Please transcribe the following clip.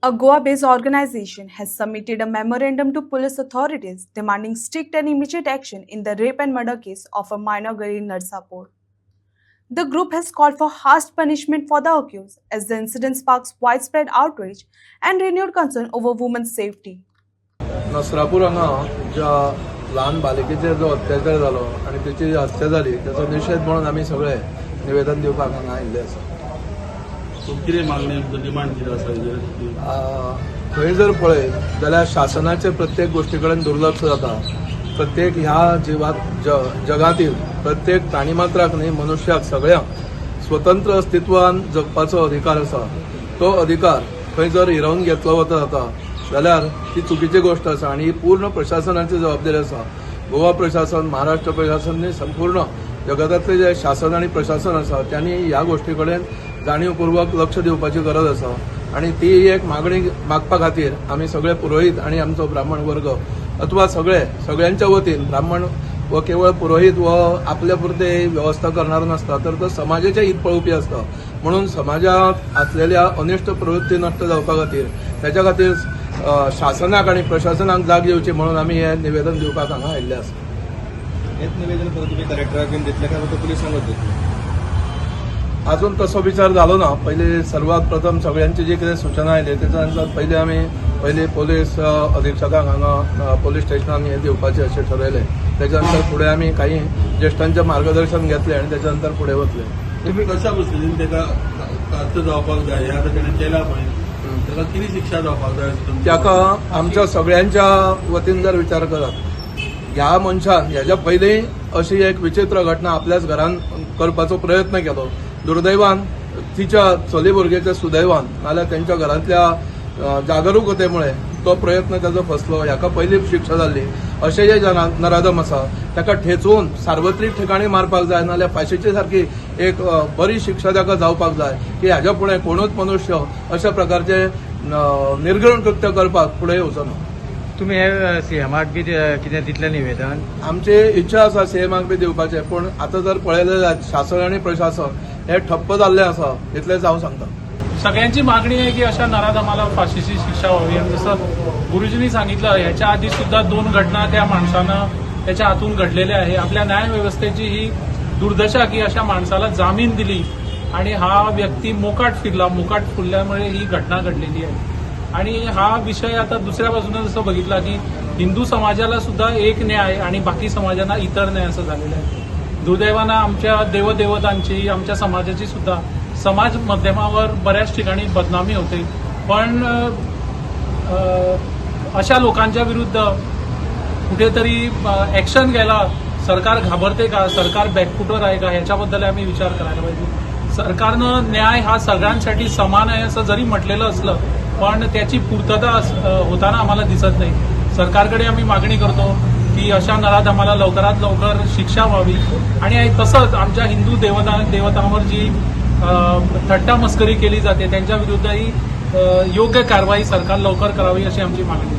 A Goa-based organization has submitted a memorandum to police authorities demanding strict and immediate action in the rape and murder case of a minor girl in Narsapur. The group has called for harsh punishment for the accused as the incident sparks widespread outrage and renewed concern over women's safety. Nasrapur हांगा ज्या ल्हान बालिकेचेर जो अत्याचार जालो आनी तिची हत्या जाली ताचो निशेध म्हणून आमी सगळे निवेदन दिवपाक हांगा आयिल्ले आसा. कितें मागणी डिमांड कितें आसा खंय जर पळयत जाल्यार शासनाचे प्रत्येक गोष्टी कडेन दुर्लक्ष जाता. प्रत्येक ह्या जिवात जगातील प्रत्येक प्राणीमात्राक न्ही मनुष्याक सगळ्यांक स्वतंत्र अस्तित्वान जगपाचो अधिकार आसा. तो अधिकार खंय जर हिरावन घेतलो वता जाता जाल्यार ती चुकीची गोष्ट आसा आनी पूर्ण प्रशासनाची जबाबदारी आसा. गोवा प्रशासन, महाराष्ट्र प्रशासन न्ही संपूर्ण जगतातले जे शासन आनी प्रशासन आसा त्यांनी ह्या गोष्टी कडेन जाणीवपूर्वक लक्ष दिवपाची गरज आसा आनी ती एक मागणी मागपा खातीर आमी सगळे पुरोहीत आनी आमचो ब्राह्मण वर्ग अथवा सगळ्यांच्या वतीन ब्राह्मण व केवळ पुरोहीत व आपल्या पुरते व्यवस्था करणार नसता तर तो समाजाचे हित पळोवपी आसता. म्हणून समाजात असलेल्या अनिष्ट प्रवृत्ती नष्ट जावपा खातीर त्याच्या खातीर शासनाक आनी प्रशासनाक जाग येवची म्हणून आमी हे निवेदन दिवपाक हांगा आयिल्ले आसा. हेच निवेदन परत तुम्ही कलेक्टराक दितले काय फक्त पोलिसांक दितले? अजून तसो विचार जालो ना. पहिले सर्वात प्रथम सगळ्यांची जी कितें सूचना आयली तेच्या अनुसार पहिले पोलीस अधीक्षकांक हांगा पोलीस स्टेशनान हे दिवपाचे अशें ठरयलें. तेच्या नंतर फुडें आमी काही ज्येश्ठांचें मार्गदर्शन घेतलें आनी तेच्या नंतर फुडें वतले. तुम्ही कशा पद्दतीन तेका अर्थ जावपाक जाय ह्या ताणें केला पळय ताका कितें शिक्षा जावपाक जाय? ताका आमच्या सगळ्यांच्या वतीन जर विचार करत ह्या मनशान हेच्या पयलीं अशी एक विचित्र घटना आपल्याच घरान करपाचो प्रयत्न केलो. दुर्दैवान तिच्या चली भुरगेच्या सुदैवान नाल्यार त्यांच्या घरांतल्या जागरूकतेमुळे तो प्रयत्न त्याचो फसलो. हाका पयली शिक्षा जाल्ली. अशें जे नराधम आसा ताका ठेचून सार्वत्रिक ठिकाणी मारपाक जाय नाल्यार फाशीची सारखी एक बरी शिक्षा ताका जावपाक जाय की हाच्या फुडें कोणूच मनुष्य अशा प्रकारचे निर्घृण कृत्य करपाक फुडें येवचो ना. तुम्ही हे सीएमाक बी कितें दितलें निवेदन? आमची इच्छा आसा सीएमाक बी दिवपाचें पण आता जर पळयलें जायत शासन आनी प्रशासन हे ठप्प जाल्लें आसा इतलेंच हांव सांगता. सगळ्यांची मागणी आहे की अशा नराधमाला फाशीची शिक्षा व्हावी. आणि जसं गुरुजींनी सांगितलं याच्या आधी सुद्धा 2 घटना त्या माणसानं त्याच्या हातून घडलेल्या आहे. आपल्या न्यायव्यवस्थेची ही दुर्दशा की अशा माणसाला जामीन दिली आणि हा व्यक्ती मोकाट फुलल्यामुळे ही घटना घडलेली आहे. आणि हा विषय आता दुसऱ्या बाजूने जसं बघितला की हिंदू समाजाला सुद्धा एक न्याय आणि बाकी समाजांना इतर न्याय असं झालेलं आहे. दुर्दैवानं आमच्या देवदेवतांची आमच्या समाजाची सुद्धा समाज माध्यमावर बऱ्याच ठिकाणी बदनामी होते. पण अशा लोकांच्या विरुद्ध कुठेतरी ऍक्शन घ्यायला सरकार घाबरते का? सरकार बॅकफुटर आहे का? ह्याच्याबद्दल आम्ही विचार करायला पाहिजे. सरकारनं न्याय हा सगळ्यांसाठी समान आहे असं जरी म्हटलेलं असलं पण त्याची पूर्तता होताना आम्हाला दिसत नाही. सरकारकडे आम्ही मागणी करतो की अशा नराधमाला लवकरात लवकर शिक्षा व्हावी आणि तसंच आमच्या हिंदू देवतांवर जी थट्टा मस्करी केली जाते त्यांच्या विरुद्धही योग्य कारवाई सरकार लवकर करावी अशी आमची मागणी आहे.